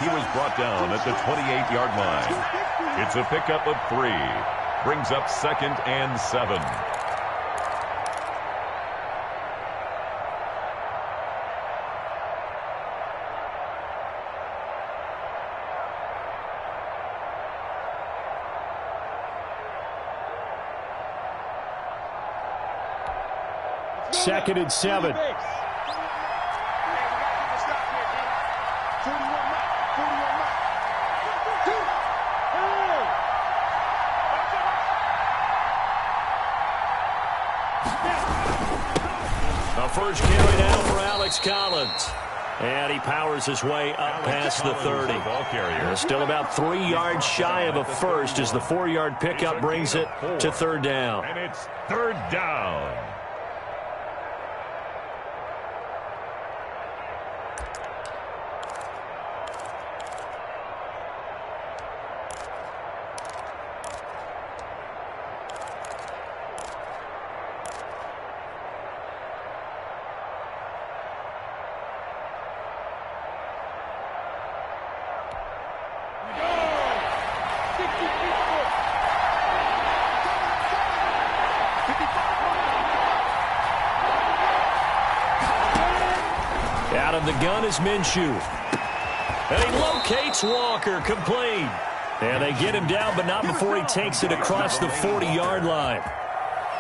He was brought down at the 28-yard line. It's a pickup of 3. Brings up 2nd and 7. Second and 7. The first carry now for Alex Collins. And he powers his way up past the 30. Still about 3 yards shy of a first as the 4-yard pickup brings it to 3rd down. And it's 3rd down. Out of the gun is Minshew. And he locates Walker, complete. And they get him down, but not before he takes it across the 40-yard line.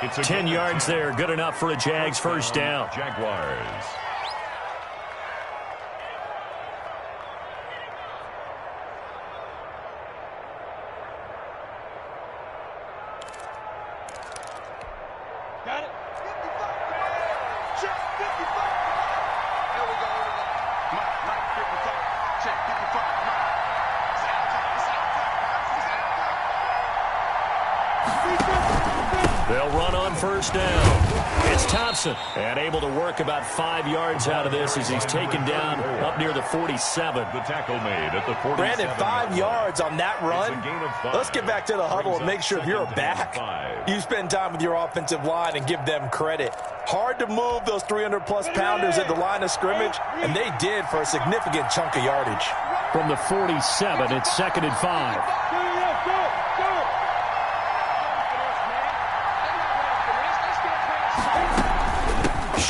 10 yards there, good enough for a Jags first down. Jaguars. Got it. 55. Check 55. There we go. Mike, 55. Check 55. Mike. They'll run on first down. It's Thompson, and able to work about 5 yards out of this as he's taken down up near the 47. The tackle made at the 47. Brandon, 5 yards on that run. Let's get back to the huddle and make sure if you're a back, you spend time with your offensive line and give them credit. Hard to move those 300-plus pounders at the line of scrimmage, and they did for a significant chunk of yardage. From the 47, it's 2nd and 5.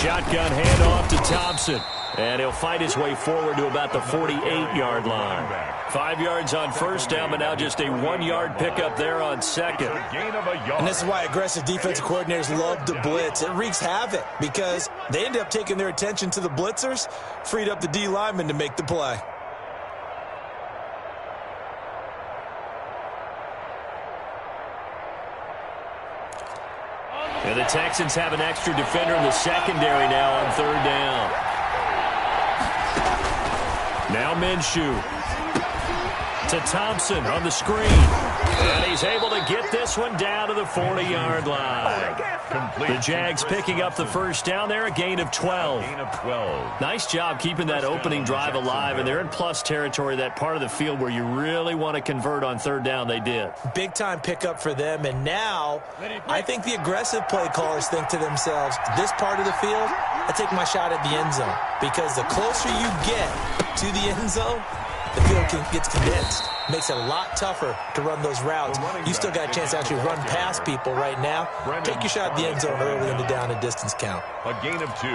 Shotgun handoff to Thompson. And he'll fight his way forward to about the 48-yard line. 5 yards on first down, but now just a 1-yard pickup there on second. And this is why aggressive defensive coordinators love to blitz. It wreaks havoc because they end up taking their attention to the blitzers, freed up the D lineman to make the play. And the Texans have an extra defender in the secondary now on 3rd down. Now Minshew to Thompson on the screen. And he's able to get this one down to the 40-yard line. The Jags picking up the first down there, a gain of 12. Nice job keeping that opening drive alive, and they're in plus territory, that part of the field where you really want to convert on 3rd down. They did. Big-time pickup for them, and now I think the aggressive play callers think to themselves, this part of the field, I take my shot at the end zone, because the closer you get to the end zone, the field gets condensed. Makes it a lot tougher to run those routes. You still got a chance to actually run past people right now. Take your shot at the end zone early in the down and distance count. A gain of 2.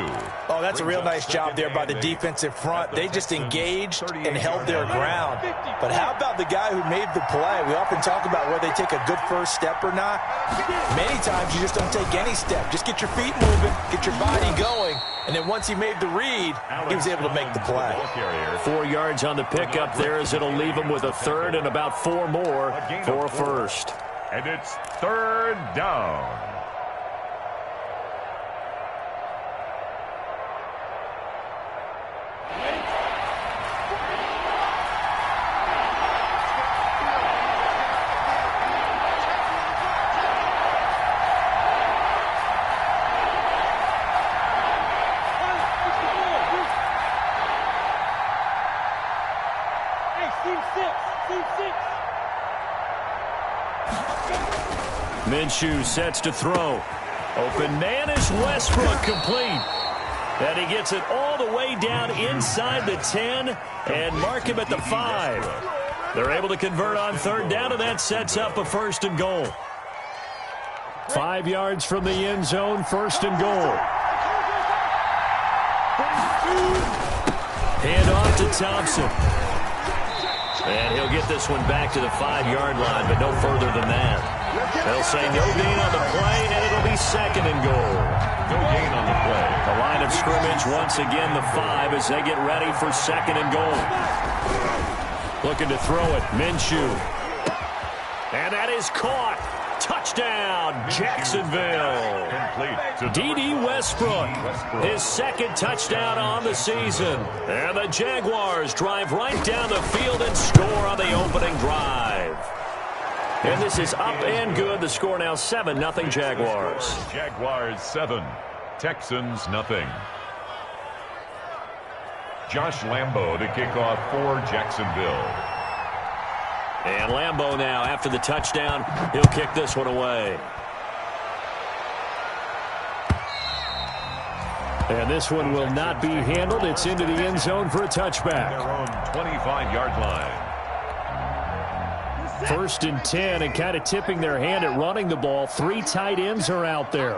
Oh, that's a real nice job there by the defensive front. They just engaged and held their ground. But how about the guy who made the play? We often talk about whether they take a good first step or not. Many times you just don't take any step. Just get your feet moving, get your body going. And then once he made the read, he was able to make the play. 4 yards on the pickup there as it'll leave him with a 3rd and about 4 more for a first. And it's 3rd down. Minshew sets to throw. Open man is Westbrook, complete. And he gets it all the way down inside the 10 and mark him at the 5. They're able to convert on third down, and that sets up a 1st and goal. 5 yards from the end zone, 1st and goal. Hand off to Thompson. And he'll get this one back to the 5-yard line, but no further than that. They'll say no gain on the play, and it'll be 2nd and goal. No gain on the play. The line of scrimmage, once again, the 5 as they get ready for 2nd and goal. Looking to throw it, Minshew. And that is caught. Touchdown, Jacksonville. Complete to D.D. Westbrook, his 2nd touchdown on the season. And the Jaguars drive right down the field and score on the opening drive. And this is up and good. The score now 7-0 Jaguars. Jaguars 7, Texans 0. Josh Lambo to kick off for Jacksonville. And Lambo now, after the touchdown, he'll kick this one away. And this one will not be handled. It's into the end zone for a touchback. Their own 25-yard line. 1st and 10, and kind of tipping their hand at running the ball. 3 tight ends are out there.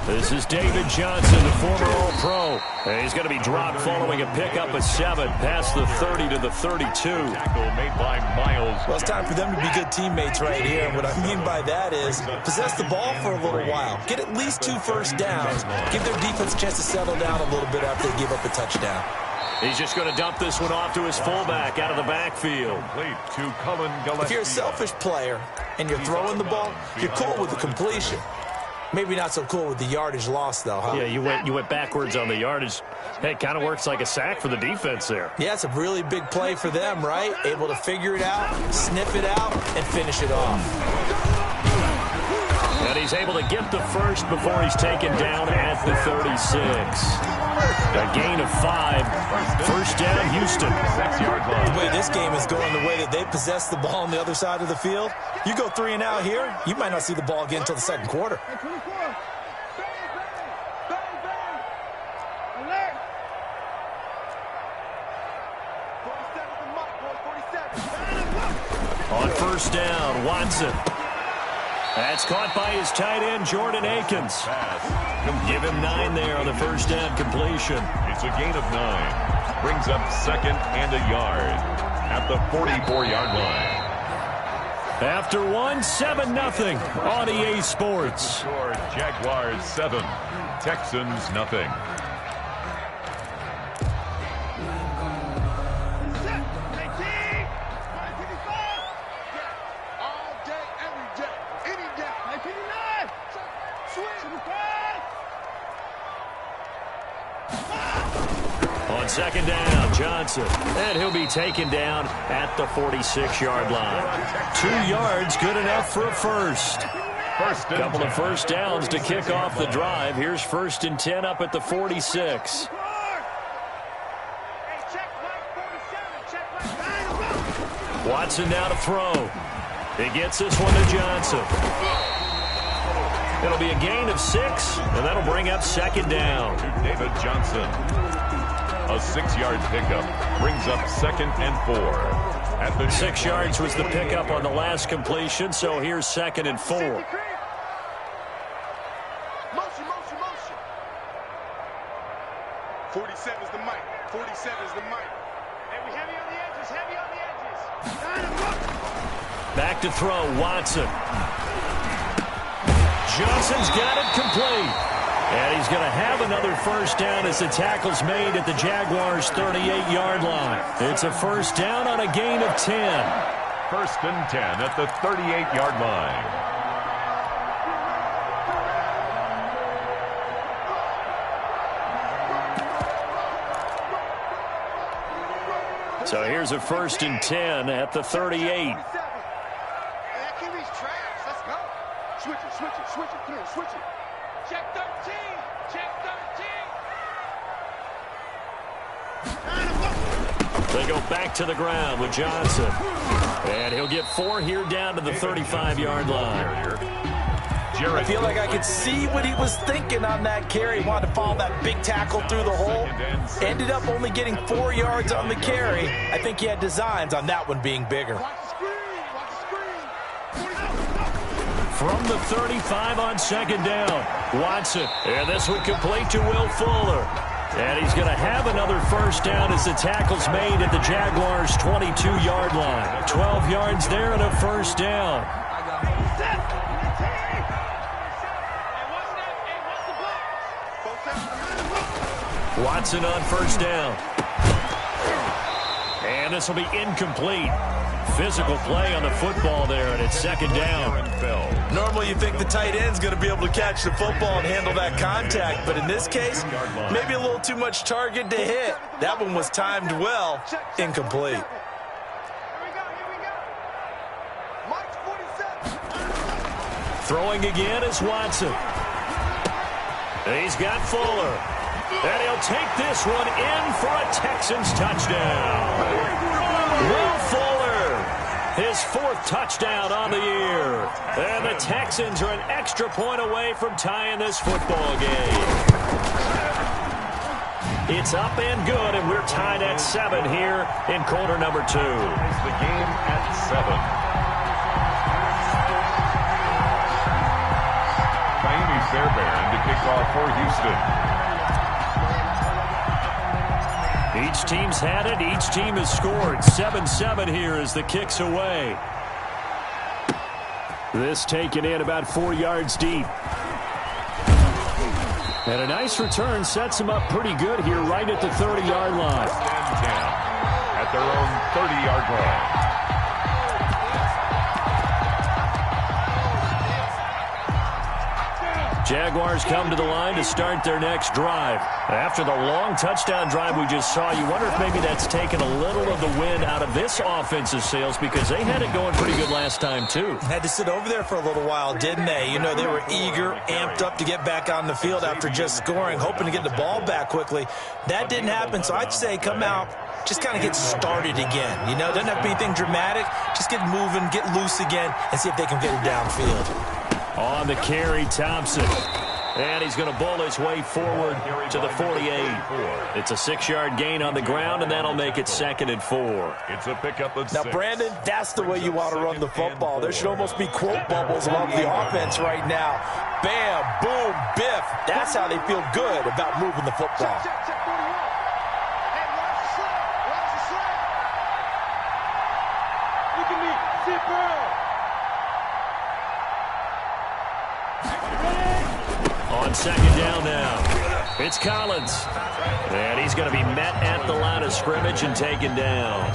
This is David Johnson, the former All-Pro. And he's going to be dropped following a pickup of 7 past the 30 to the 32. Tackle made by Miles. Well, it's time for them to be good teammates right here. And what I mean by that is possess the ball for a little while. Get at least 2 first downs. Give their defense a chance to settle down a little bit after they give up a touchdown. He's just going to dump this one off to his fullback out of the backfield. Complete to Cullen Gillespie. If you're a selfish player and you're throwing the ball, you're cool with the completion. Maybe not so cool with the yardage loss, though, huh? Yeah, you went backwards on the yardage. Hey, it kind of works like a sack for the defense there. Yeah, it's a really big play for them, right? Able to figure it out, sniff it out, and finish it off. And he's able to get the first before he's taken down at the 36. A gain of 5. 1st down, Houston. 6-yard line. The way this game is going, the way that they possess the ball on the other side of the field, you go 3 and out here, you might not see the ball again until the 2nd quarter. On 1st down, Watson. That's caught by his tight end, Jordan Akins. Give him 9 there on the 1st down completion. It's a gain of 9. Brings up 2nd and a yard at the 44-yard line. After 1, 7-0 on EA Sports. Score Jaguars 7, Texans 0. On 2nd down, Johnson. And he'll be taken down at the 46-yard line. 2 yards, good enough for a first. Couple of first downs to kick off the drive. Here's 1st and 10 up at the 46. Watson now to throw. He gets this one to Johnson. It'll be a gain of 6, and that'll bring up 2nd down. To David Johnson. A 6-yard pickup brings up 2nd and 4. At the 6 yards was the pickup on the last completion, so here's 2nd and 4. Motion, motion, motion. 47 is the mic. 47 is the mic. And we heavy on the edges, heavy on the edges. Back to throw, Watson. Johnson's got it complete. And he's going to have another first down as the tackle's made at the Jaguars' 38-yard line. It's a first down on a gain of 10. 1st and 10 at the 38-yard line. So here's a 1st and 10 at the 38. Switch it, switch it, switch it, come on, switch it. Check 13, check 13. They go back to the ground with Johnson. And he'll get 4 here down to the 35-yard line. I feel like I could see what he was thinking on that carry. He wanted to follow that big tackle through the hole. Ended up only getting 4 yards on the carry. I think he had designs on that one being bigger. From the 35 on second down, Watson. And this one complete to Will Fuller. And he's going to have another first down as the tackle's made at the Jaguars' 22-yard line. 12 yards there and a first down. Watson on first down. And this will be incomplete. Physical play on the football there, and it's second down. Normally you think the tight end's going to be able to catch the football and handle that contact, but in this case, maybe a little too much target to hit. That one was timed well, incomplete. Throwing again is Watson. He's got Fuller. And he'll take this one in for a Texans touchdown. Will Fuller, his 4th touchdown on the year. And the Texans are an extra point away from tying this football game. It's up and good, and we're tied at 7 here in quarter number 2. The game at 7. Fairbairn to kick off for Houston. Each team's had it. Each team has scored. 7-7 here as the kick's away. This taken in about 4 yards deep. And a nice return sets them up pretty good here right at the 30-yard line. 10 at their own 30-yard line. Jaguars come to the line to start their next drive. After the long touchdown drive we just saw, you wonder if maybe that's taken a little of the wind out of this offensive sails because they had it going pretty good last time, too. Had to sit over there for a little while, didn't they? You know, they were eager, amped up to get back on the field after just scoring, hoping to get the ball back quickly. That didn't happen, so I'd say come out, just kind of get started again. You know, doesn't have to be anything dramatic. Just get moving, get loose again, and see if they can get it downfield. On the carry, Thompson. And he's going to bowl his way forward to the 48. It's a 6-yard gain on the ground, and that'll make it 2nd and 4. It's a pickup of 6. Now, Brandon, that's the way you want to run the football. There should almost be quote bubbles above the offense right now. Bam, boom, biff. That's how they feel good about moving the football. Look at me. Sit down. On second down now, it's Collins. And he's going to be met at the line of scrimmage and taken down.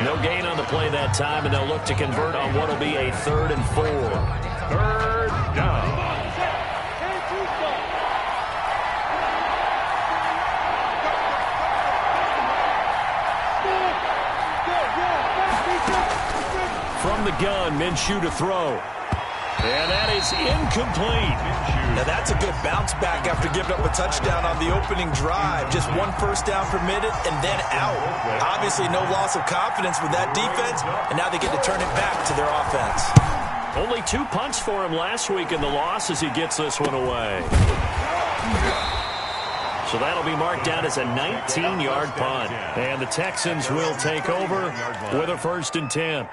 No gain on the play that time, and they'll look to convert on what will be a 3rd and 4. 3rd down. From the gun, Minshew to throw. And that is incomplete. Now that's a good bounce back after giving up a touchdown on the opening drive. Just 1 first down permitted and then out. Obviously no loss of confidence with that defense, and now they get to turn it back to their offense. Only 2 punts for him last week in the loss as he gets this one away. So that'll be marked down as a 19-yard punt. And the Texans will take over with a 1st and 10.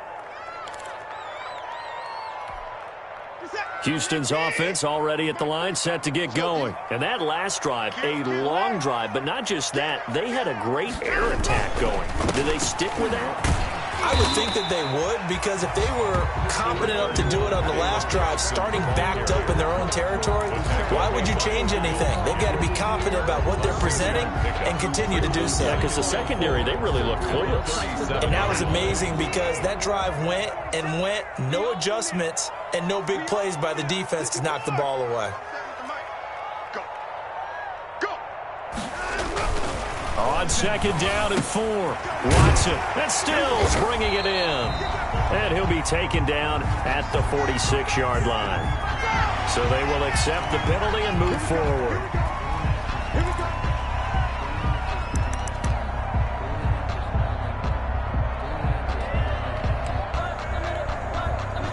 Houston's offense already at the line, set to get going. And that last drive, a long drive, but not just that. They had a great air attack going. Do they stick with that? I would think that they would, because if they were competent enough to do it on the last drive, starting backed up in their own territory, why would you change anything? They've got to be confident about what they're presenting and continue to do so. Yeah, because the secondary, they really look clueless. And that was amazing because that drive went and went, no adjustments and no big plays by the defense to knock the ball away. On second down and 4, Watson, and Stills bringing it in. And he'll be taken down at the 46-yard line. So they will accept the penalty and move forward.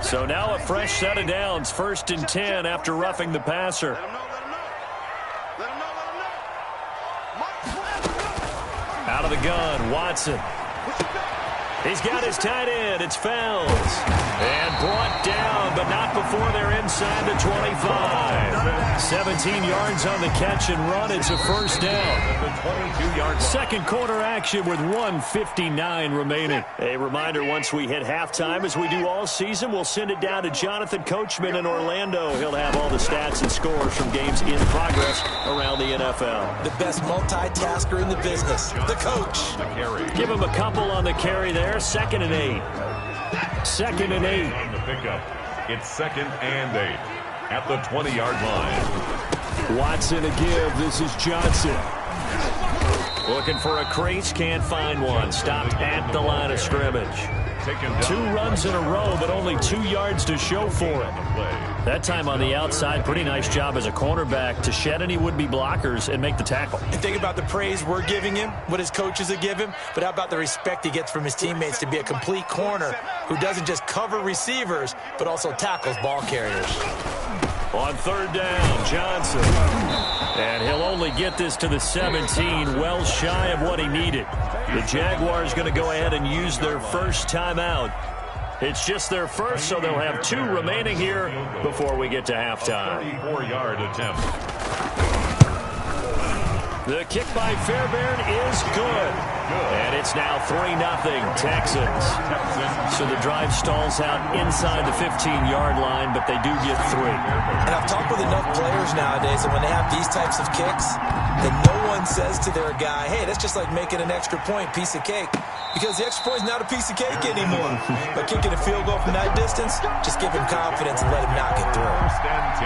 So now a fresh set of downs, 1st and 10 after roughing the passer. Out of the gun, Watson. He's got his tight end. It's Fells. And brought down, but not before they're inside the 25. 17 yards on the catch and run. It's a first down. 22-yard second quarter action with 1:59 remaining. A reminder, once we hit halftime, as we do all season, we'll send it down to Jonathan Coachman in Orlando. He'll have all the stats and scores from games in progress around the NFL. The best multitasker in the business, the coach. Give him a couple on the carry there. 2nd and 8. 2nd and 8. On the pickup, it's 2nd and 8 at the 20-yard line. Watson a give. This is Johnson. Looking for a crease, can't find one. Stopped at the line of scrimmage. 2 runs in a row, but only 2 yards to show for it. That time on the outside, pretty nice job as a cornerback to shed any would-be blockers and make the tackle. And think about the praise we're giving him, what his coaches have given him, but how about the respect he gets from his teammates to be a complete corner who doesn't just cover receivers, but also tackles ball carriers. On 3rd down, Johnson. And he'll only get this to the 17, well shy of what he needed. The Jaguars going to go ahead and use their first timeout. It's just their first, so they'll have 2 remaining here before we get to halftime. 34-yard attempt. The kick by Fairbairn is good. And it's now 3-0 Texans. So the drive stalls out inside the 15-yard line, but they do get 3. And I've talked with enough players nowadays that when they have these types of kicks, that no one says to their guy, hey, that's just like making an extra point, piece of cake. Because the extra point is not a piece of cake anymore. By kicking a field goal from that distance, just give him confidence and let him knock it through. 1st and 10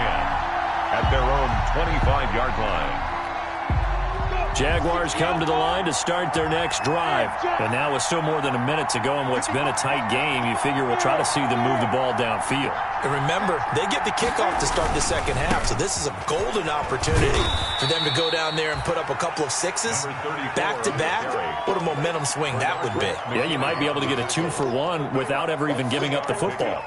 at their own 25-yard line. Jaguars come to the line to start their next drive. And now with still more than a minute to go in what's been a tight game, you figure we'll try to see them move the ball downfield. And remember, they get the kickoff to start the second half, so this is a golden opportunity for them to go down there and put up a couple of 6s back-to-back. What a momentum swing that would be. Yeah, you might be able to get a 2-for-1 without ever even giving up the football.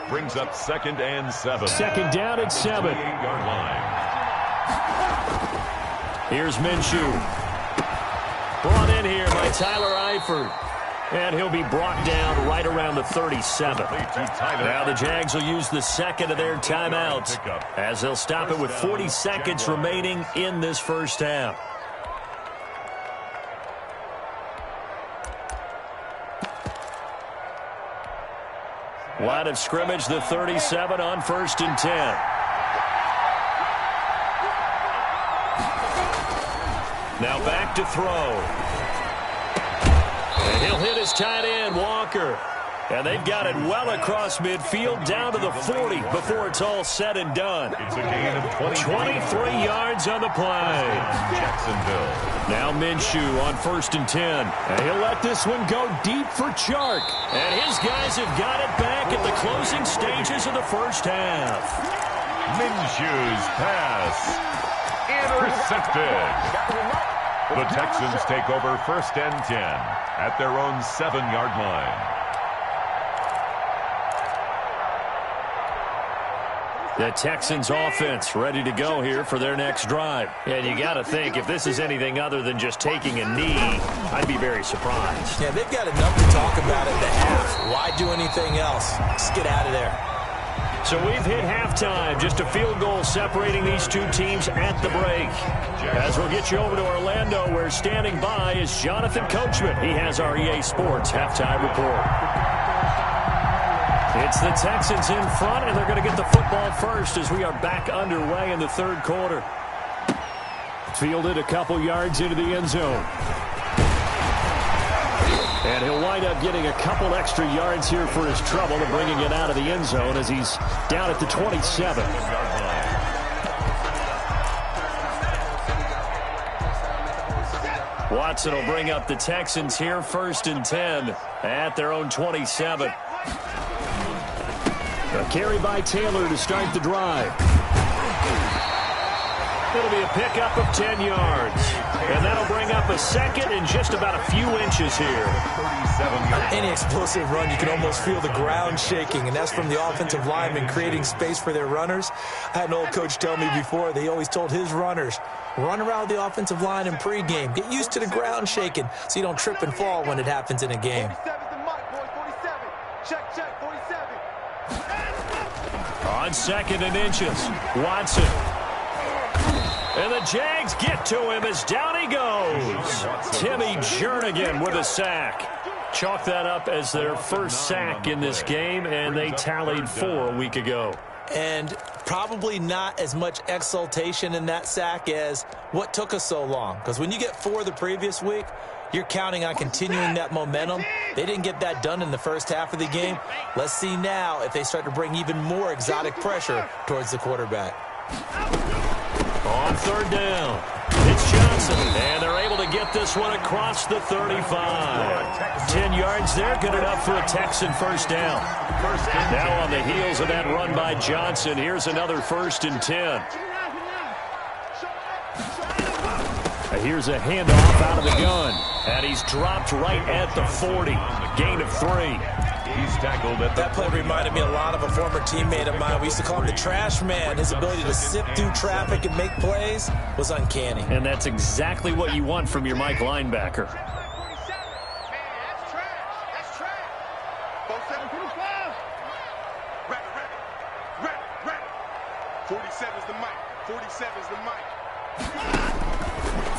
Brings up 2nd and 7. 2nd down at 7. 28-yard line. Here's Minshew. Brought in here by Tyler Eifert. And he'll be brought down right around the 37. Now the Jags will use the 2nd of their timeouts as they'll stop it with 40 seconds remaining in this first half. Line of scrimmage, the 37 on 1st and 10. Now back to throw. And he'll hit his tight end, Walker. And they've got it well across midfield down to the 40 before it's all said and done. It's a gain of 23 yards on the play. Jacksonville. Now Minshew on 1st and 10. And he'll let this one go deep for Chark. And his guys have got it back at the closing stages of the first half. Minshew's pass. Intercepted. The Texans take over 1st and 10 at their own 7-yard line. The Texans offense ready to go here for their next drive. And you got to think, if this is anything other than just taking a knee, I'd be very surprised. Yeah, they've got enough to talk about at the half. Why do anything else? Just get out of there. So we've hit halftime. Just a field goal separating these two teams at the break. As we'll get you over to Orlando, where standing by is Jonathan Coachman. He has our EA Sports halftime report. It's the Texans in front, and they're going to get the football first as we are back underway in the 3rd quarter. Fielded a couple yards into the end zone. And he'll wind up getting a couple extra yards here for his trouble and bringing it out of the end zone as he's down at the 27. Watson will bring up the Texans here, 1st and 10 at their own 27. A carry by Taylor to start the drive. It'll be a pickup of 10 yards. And that'll bring up a second and just about a few inches here. Any explosive run, you can almost feel the ground shaking, and that's from the offensive linemen creating space for their runners. I had an old coach tell me before, they always told his runners, run around the offensive line in pregame. Get used to the ground shaking so you don't trip and fall when it happens in a game. 47's the mic, boys. 47. Check, 47. On second and inches, Watson. And the Jags get to him as down he goes. Timmy Jernigan with a sack. Chalk that up as their first sack in this game, and they tallied 4 a week ago. And probably not as much exultation in that sack as what took us so long. Because when you get 4 the previous week, you're counting on continuing that momentum. They didn't get that done in the first half of the game. Let's see now if they start to bring even more exotic pressure towards the quarterback. On third down, it's Johnson, and they're able to get this one across the 35. 10 yards there, good enough for a Texan first down. Now on the heels of that run by Johnson, here's another 1st and 10. Here's a handoff out of the gun, and he's dropped right at the 40. Gain of 3. He's tackled at that play reminded me a lot of a former teammate of mine. We used to call him the trash man. His ability to sift through traffic and make plays was uncanny. And that's exactly what you want from your Mike linebacker. 47. Man, that's trash. That's trash. 47, 45. Ready. 47's the mic. 47's the mic.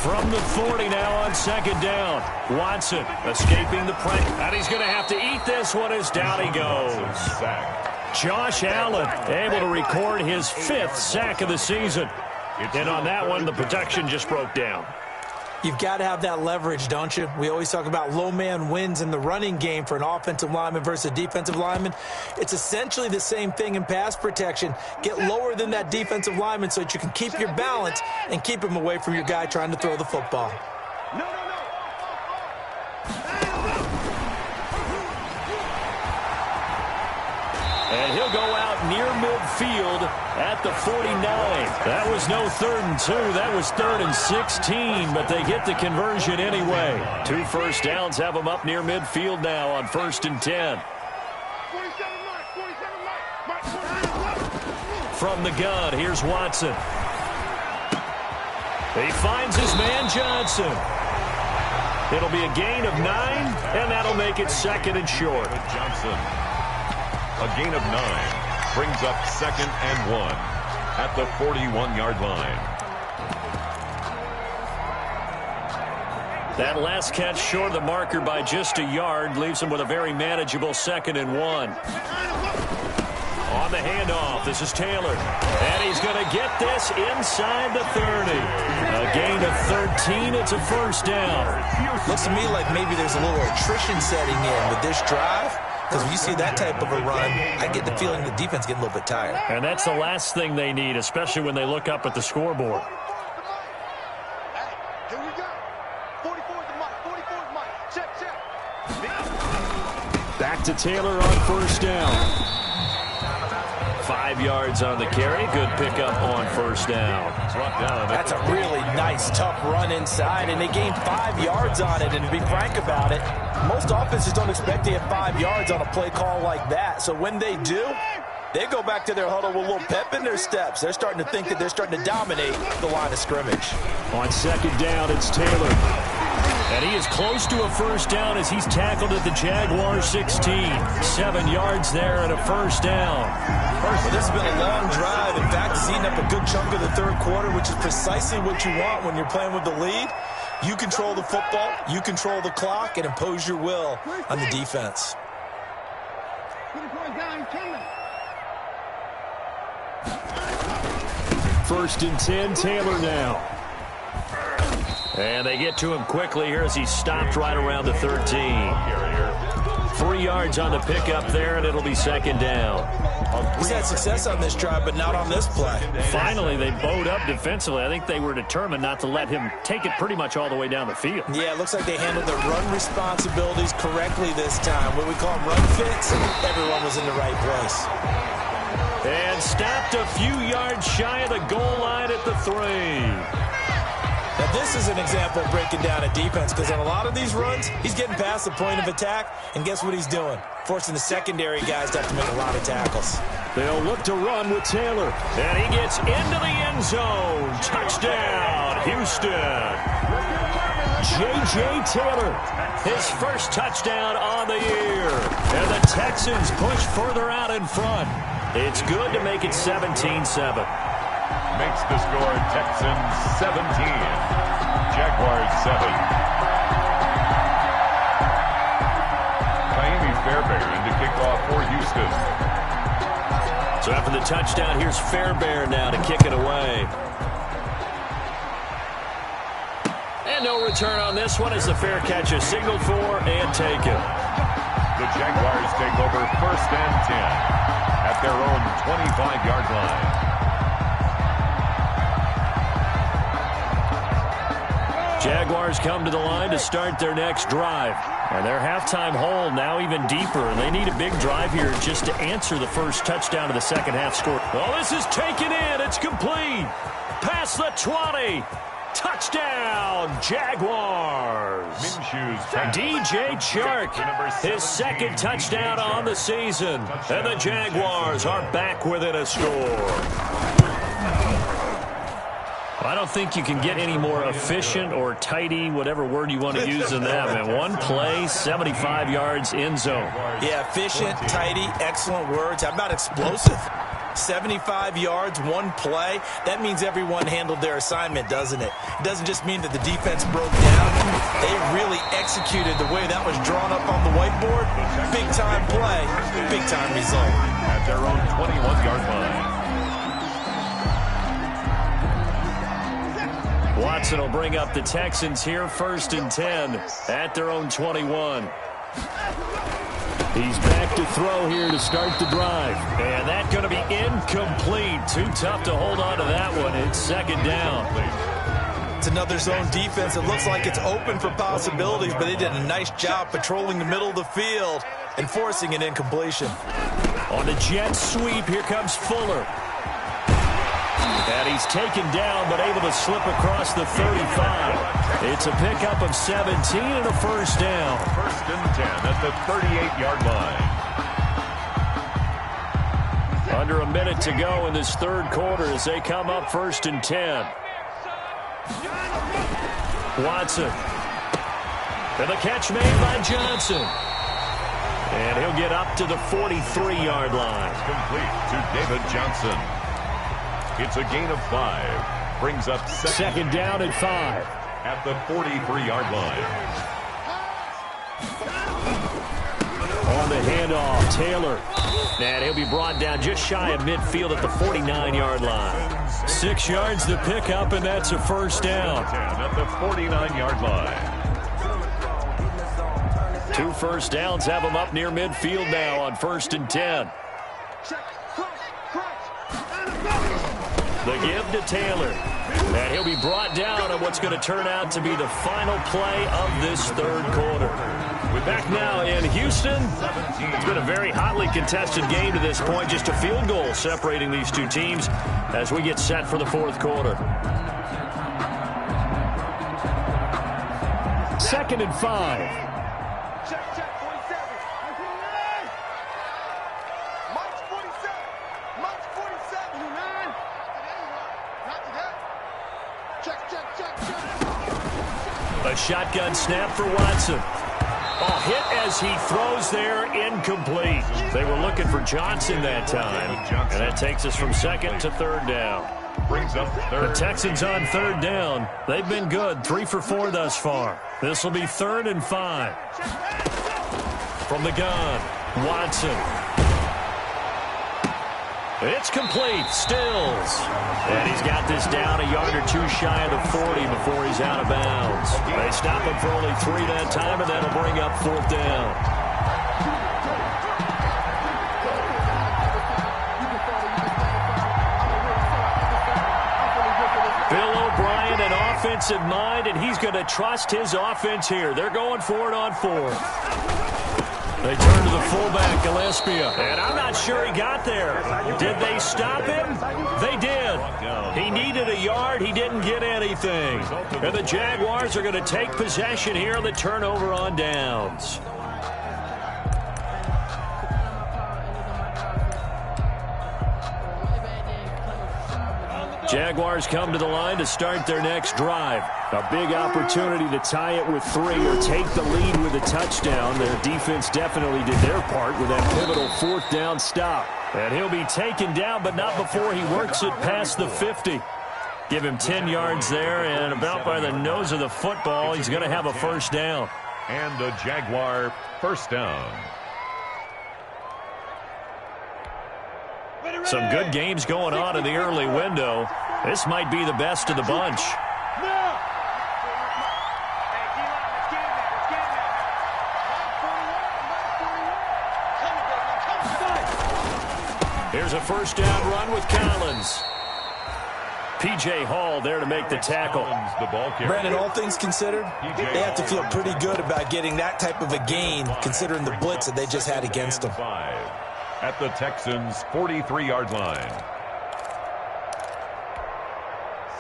From the 40 now on second down. Watson escaping the pressure. And he's going to have to eat this one as down he goes. Josh Allen able to record his 5th sack of the season. And on that one, the protection just broke down. You've got to have that leverage, don't you? We always talk about low man wins in the running game for an offensive lineman versus a defensive lineman. It's essentially the same thing in pass protection. Get lower than that defensive lineman so that you can keep your balance and keep him away from your guy trying to throw the football. And he'll go out near midfield at the 49. That was no 3rd and 2. That was 3rd and 16, but they get the conversion anyway. 2 first downs have them up near midfield now on 1st and 10. From the gun, here's Watson. He finds his man Johnson. It'll be a gain of 9, and that'll make it 2nd and short. Johnson. A gain of 9 brings up 2nd and 1 at the 41-yard line. That last catch short of the marker by just a yard leaves him with a very manageable 2nd and 1. On the handoff, this is Taylor. And he's going to get this inside the 30. A gain of 13, it's a first down. Looks to me like maybe there's a little attrition setting in with this drive. Because when you see that type of a run, I get the feeling the defense getting a little bit tired. And that's the last thing they need, especially when they look up at the scoreboard. Hey, here we go. 44's the mic. 44's the mic. Check. Back to Taylor on first down. 5 yards on the carry. Good pickup on first down. That's a really nice, tough run inside, and they gained 5 yards on it. And to be frank about it, most offenses don't expect to get 5 yards on a play call like that. So when they do, they go back to their huddle with a little pep in their steps. They're starting to think that they're starting to dominate the line of scrimmage. On second down, it's Taylor. And he is close to a first down as he's tackled at the Jaguar 16. 7 yards there and a first down. Well, this has been a long drive. In fact, it's eating up a good chunk of the third quarter, which is precisely what you want when you're playing with the lead. You control the football, you control the clock, and impose your will on the defense. First and 10, Taylor now. And they get to him quickly here as he stopped right around the 13. 3 yards on the pickup there, and it'll be second down. He's had success on this drive, but not on this play. Finally, they bowed up defensively. I think they were determined not to let him take it pretty much all the way down the field. Yeah, it looks like they handled their run responsibilities correctly this time. What we call run fits, everyone was in the right place. And stopped a few yards shy of the goal line at the 3. Now, this is an example of breaking down a defense, because on a lot of these runs, he's getting past the point of attack, and guess what he's doing? Forcing the secondary guys to have to make a lot of tackles. They'll look to run with Taylor. And he gets into the end zone. Touchdown, Houston. J.J. Taylor, his first touchdown on the year. And the Texans push further out in front. It's good to make it 17-7. Makes the score Texans 17. Jaguars 7. Miami Fairbairn to kick off for Houston. So after the touchdown, here's Fairbairn now to kick it away. And no return on this one as the fair catch is signaled for and taken. The Jaguars take over 1st and 10 at their own 25-yard line. Jaguars come to the line to start their next drive. And their halftime hole now even deeper. And they need a big drive here just to answer the first touchdown of the second half score. Oh, this is taken in. It's complete. Past the 20. Touchdown, Jaguars. DJ Chark, his second touchdown on the season. And the Jaguars are back within a score. I don't think you can get any more efficient or tidy, whatever word you want to use in that. Man, one play, 75 yards in zone. Yeah, efficient, tidy, excellent words. How about explosive? 75 yards, one play. That means everyone handled their assignment, doesn't it? It doesn't just mean that the defense broke down. They really executed the way that was drawn up on the whiteboard. Big-time play, big-time result. At their own 21-yard line. Watson will bring up the Texans here, 1st and 10 at their own 21. He's back to throw here to start the drive. And that's going to be incomplete. Too tough to hold on to that one. It's 2nd down. It's another zone defense. It looks like it's open for possibilities, but they did a nice job patrolling the middle of the field and forcing an incompletion. On the jet sweep, here comes Fuller. And he's taken down, but able to slip across the 35. It's a pickup of 17 and a 1st down. 1st and 10 at the 38-yard line. Under a minute to go in this 3rd quarter as they come up 1st and 10. Watson. And the catch made by Johnson. And he'll get up to the 43-yard line. Complete to David Johnson. It's a gain of 5. Brings up 2nd down and 5. At the 43-yard line. On the handoff, Taylor. And he'll be brought down just shy of midfield at the 49-yard line. 6 yards to pick up, and that's a 1st down. At the 49-yard line. 2 first downs have him up near midfield now on 1st and 10. The give to Taylor. And he'll be brought down on what's going to turn out to be the final play of this 3rd quarter. We're back now in Houston. It's been a very hotly contested game to this point. Just a field goal separating these two teams as we get set for the 4th quarter. 2nd and 5. A shotgun snap for Watson. Oh, hit as he throws there, incomplete. They were looking for Johnson that time. And that takes us from 2nd to 3rd down. Brings up 3rd. The Texans on 3rd down. They've been good, 3 for 4 thus far. This will be 3rd and 5. From the gun, Watson. It's complete. Stills. And he's got this down a yard or 2 shy of the 40 before he's out of bounds. They stop him for only 3 that time, and that'll bring up 4th down. Bill O'Brien, an offensive mind, and he's going to trust his offense here. They're going for it on 4th. They turn to the fullback, Gillespie, and I'm not sure he got there. Did they stop him? They did. He needed a yard. He didn't get anything. And the Jaguars are going to take possession here on the turnover on downs. Jaguars come to the line to start their next drive. A big opportunity to tie it with 3 or take the lead with a touchdown. Their defense definitely did their part with that pivotal 4th down stop. And he'll be taken down, but not before he works it past the 50. Give him 10 yards there, and about by the nose of the football, he's going to have a first down. And a Jaguar first down. Some good games going on in the early window. This might be the best of the bunch. Here's a first down run with Collins. P.J. Hall there to make the tackle. Brandon, all things considered, they have to feel pretty good about getting that type of a gain, considering the blitz that they just had against them. At the Texans' 43-yard line.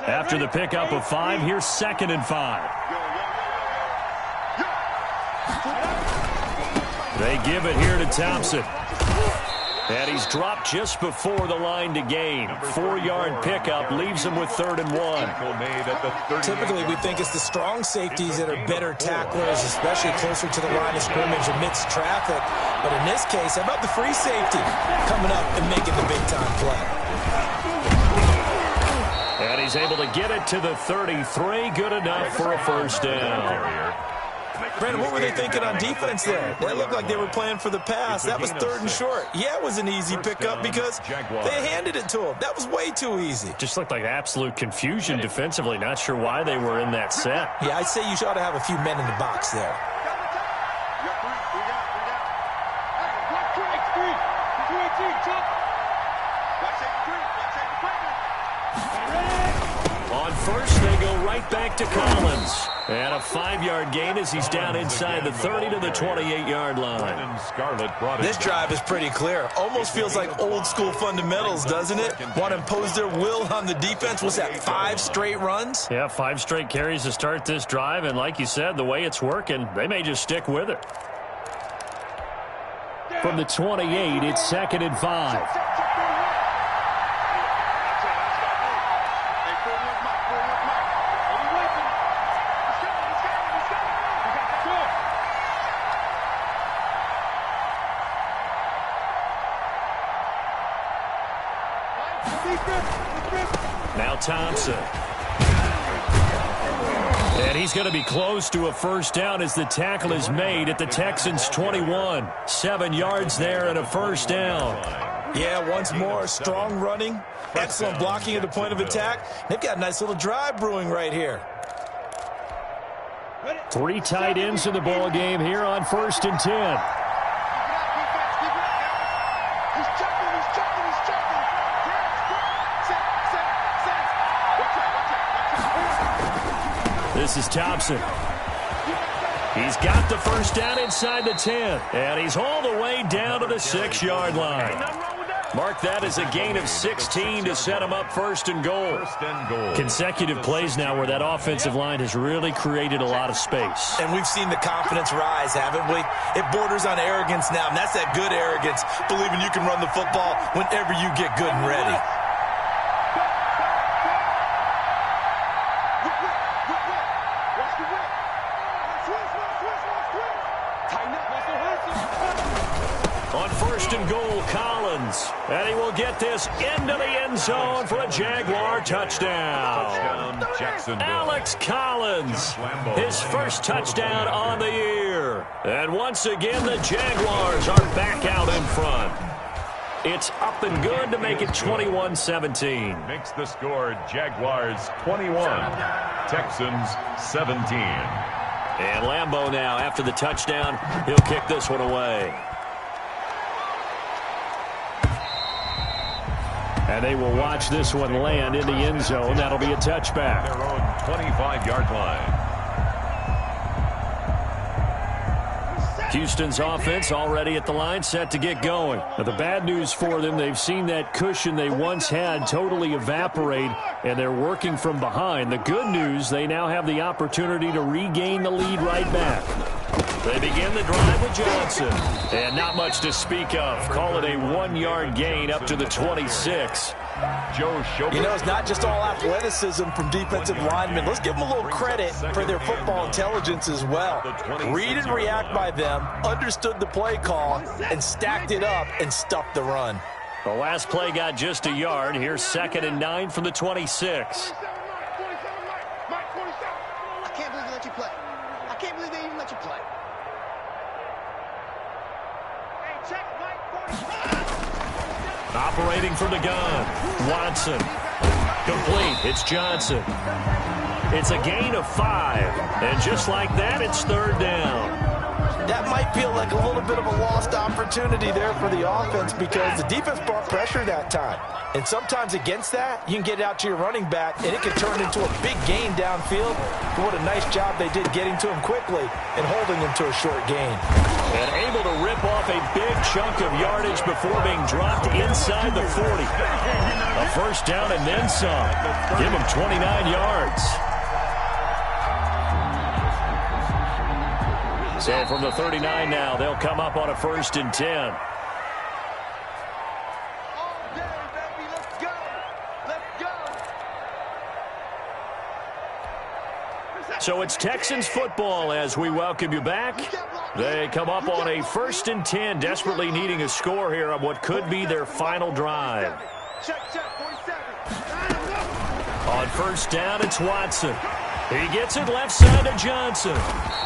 After the pickup of 5, here's 2nd and 5. They give it here to Thompson. And he's dropped just before the line to gain. 4-yard pickup leaves him with 3rd and 1. Typically, we think it's the strong safeties that are better tacklers, especially closer to the line of scrimmage amidst traffic. But in this case, how about the free safety coming up and making the big-time play? And he's able to get it to the 33. Good enough for a first down. Brandon, what were they thinking on defense there? They looked like they were playing for the pass. That was 3rd and short. Yeah, it was an easy pickup because they handed it to him. That was way too easy. Just looked like absolute confusion defensively. Not sure why they were in that set. Yeah, I'd say you ought to have a few men in the box there. On first, they go right back to Collins. And a 5-yard gain as he's down inside the 30 to the 28-yard line. This drive is pretty clear. Almost feels like old-school fundamentals, doesn't it? Want to impose their will on the defense? Was that 5 straight runs? Yeah, 5 straight carries to start this drive. And like you said, the way it's working, they may just stick with it. From the 28, it's 2nd and 5. Now Thompson. And he's going to be close to a first down as the tackle is made at the Texans' 21. 7 yards there and a first down. Yeah, once more, strong running, excellent blocking at the point of attack. They've got a nice little drive brewing right here. 3 tight ends in the ball game here on 1st and 10. This is Thompson. He's got the first down inside the 10. And he's all the way down to the 6-yard line. Mark that as a gain of 16 to set him up 1st and goal. Consecutive plays now where that offensive line has really created a lot of space. And we've seen the confidence rise, haven't we? It borders on arrogance now, and that's that good arrogance, believing you can run the football whenever you get good and ready. On 1st and goal, Collins. And he will get this into the end zone for a Jaguar touchdown. Alex Collins, his first touchdown on the year. And once again, the Jaguars are back out in front. It's up and good to make it 21-17. Makes the score Jaguars 21, Texans 17. And Lambeau now, after the touchdown, he'll kick this one away. And they will watch this one land in the end zone. That'll be a touchback. Their own 25-yard line. Houston's offense already at the line, set to get going. Now, the bad news for them, they've seen that cushion they once had totally evaporate, and they're working from behind. The good news, they now have the opportunity to regain the lead right back. They begin the drive with Johnson. And not much to speak of. Call it a 1-yard gain up to the 26. You know, it's not just all athleticism from defensive linemen. Let's give them a little credit for their football intelligence as well. Read and react by them, understood the play call, and stacked it up and stuffed the run. The last play got just a yard. Here's 2nd and 9 from the 26. I can't believe they let you play. I can't believe they even let you play. Hey, check Mike 45. Operating from the gun, Watson. Complete, it's Johnson. It's a gain of 5. And just like that, it's 3rd down. That might feel like a little bit of a lost opportunity there for the offense because the defense brought pressure that time. And sometimes against that, you can get it out to your running back, and it can turn into a big gain downfield. But what a nice job they did getting to him quickly and holding him to a short gain. And able to rip off a big chunk of yardage before being dropped inside the 40. A first down and then some. Give him 29 yards. So from the 39 now, they'll come up on a 1st and 10. So it's Texans football as we welcome you back. They come up on a 1st and 10, desperately needing a score here on what could be their final drive. On 1st down, it's Watson. He gets it left side to Johnson.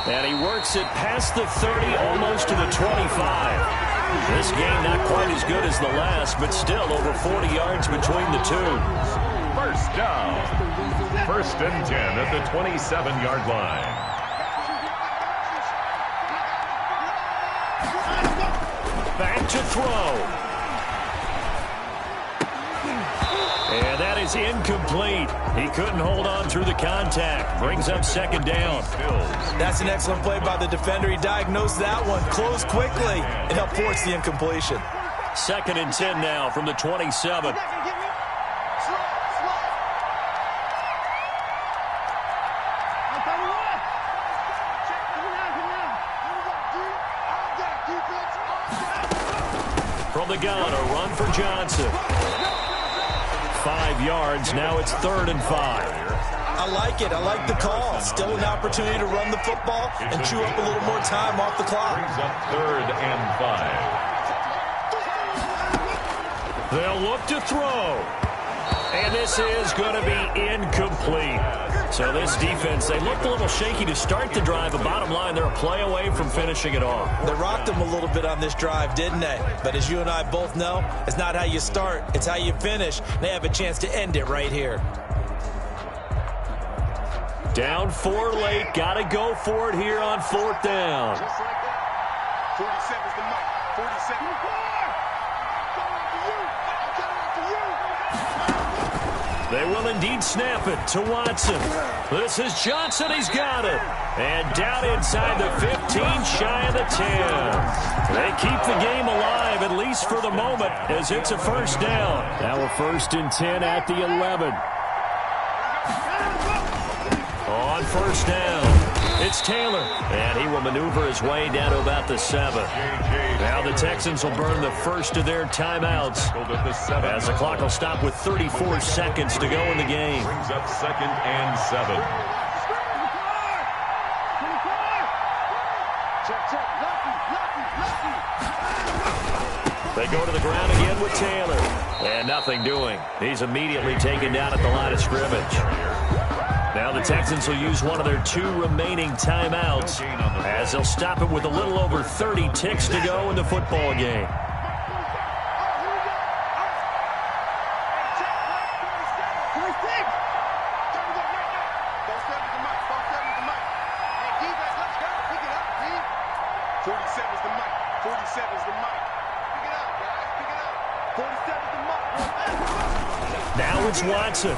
And he works it past the 30, almost to the 25. This game not quite as good as the last, but still over 40 yards between the two. First down. 1st and 10 at the 27-yard line. Back to throw. And that is incomplete. He couldn't hold on through the contact. Brings up 2nd down. That's an excellent play by the defender. He diagnosed that one, closed quickly, and helped force the incompletion. 2nd and 10 now from the 27. From the gun, a run for Johnson. 5 yards. Now it's 3rd and 5. I like it. I like the call. Still an opportunity to run the football and chew up a little more time off the clock. Brings up 3rd and 5. They'll look to throw. And this is going to be incomplete. So this defense, they looked a little shaky to start the drive, but bottom line, they're a play away from finishing it off. They rocked them a little bit on this drive, didn't they? But as you and I both know, it's not how you start, it's how you finish. They have a chance to end it right here. Down 4 late, got to go for it here on 4th down. Just like that. 47's the mic. 47. They will indeed snap it to Watson. This is Johnson. He's got it. And down inside the 15, shy of the 10. They keep the game alive, at least for the moment, as it's a 1st down. Now a 1st and 10 at the 11. On 1st down, it's Taylor. And he will maneuver his way down to about the 7. Now the Texans will burn the first of their timeouts as the clock will stop with 34 seconds to go in the game. Brings up 2nd and 7. They go to the ground again with Taylor. And nothing doing. He's immediately taken down at the line of scrimmage. Now the Texans will use one of their 2 remaining timeouts as they'll stop it with a little over 30 ticks to go in the football game. Now it's Watson.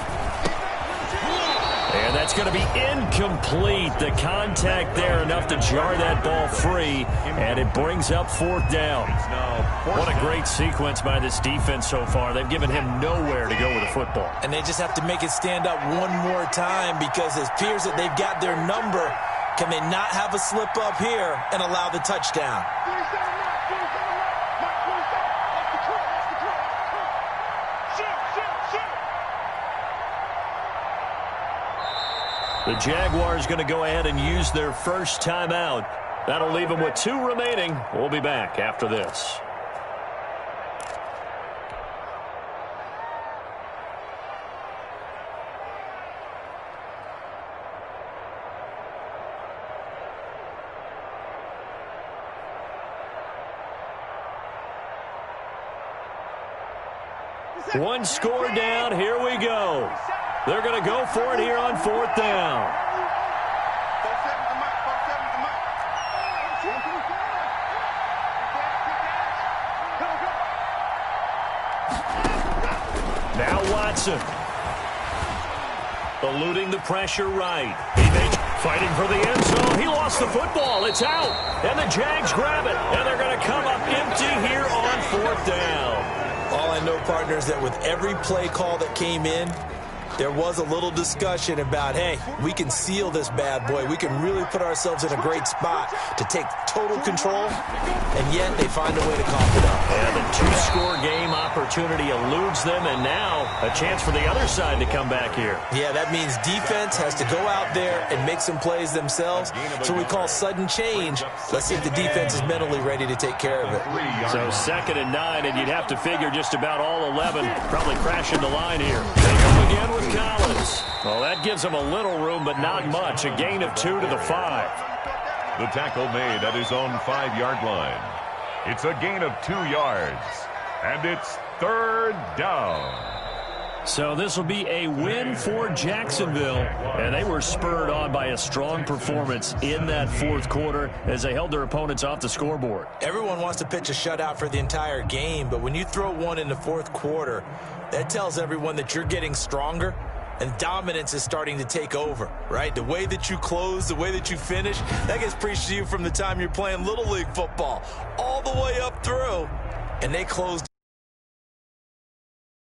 And that's going to be incomplete. The contact there enough to jar that ball free, and it brings up 4th down. What a great sequence by this defense so far. They've given him nowhere to go with the football. And they just have to make it stand up one more time because it appears that they've got their number. Can they not have a slip up here and allow the touchdown? The Jaguars going to go ahead and use their first timeout. That'll leave them with 2 remaining. We'll be back after this. One score down. Here we go. They're going to go for it here on 4th down. Now Watson. Eluding the pressure right. Fighting for the end zone. He lost the football. It's out. And the Jags grab it. And they're going to come up empty here on 4th down. All I know, partner, is that with every play call that came in, there was a little discussion about, hey, we can seal this bad boy. We can really put ourselves in a great spot to take total control, and yet they find a way to cough it up. And the 2-score game opportunity eludes them, and now a chance for the other side to come back here. Yeah, that means defense has to go out there and make some plays themselves. So we call sudden change. Let's see if the defense is mentally ready to take care of it. So 2nd and 9, and you'd have to figure just about all 11 probably crash into line here. They go again with Collins. Well, that gives him a little room, but not much. A gain of 2 to the 5. The tackle made at his own 5-yard line. It's a gain of 2 yards, and it's 3rd down. So this will be a win for Jacksonville, and they were spurred on by a strong performance in that 4th quarter as they held their opponents off the scoreboard. Everyone wants to pitch a shutout for the entire game, but when you throw one in the 4th quarter, that tells everyone that you're getting stronger and dominance is starting to take over, right? The way that you close, the way that you finish, that gets preached to you from the time you're playing Little League football all the way up through, and they closed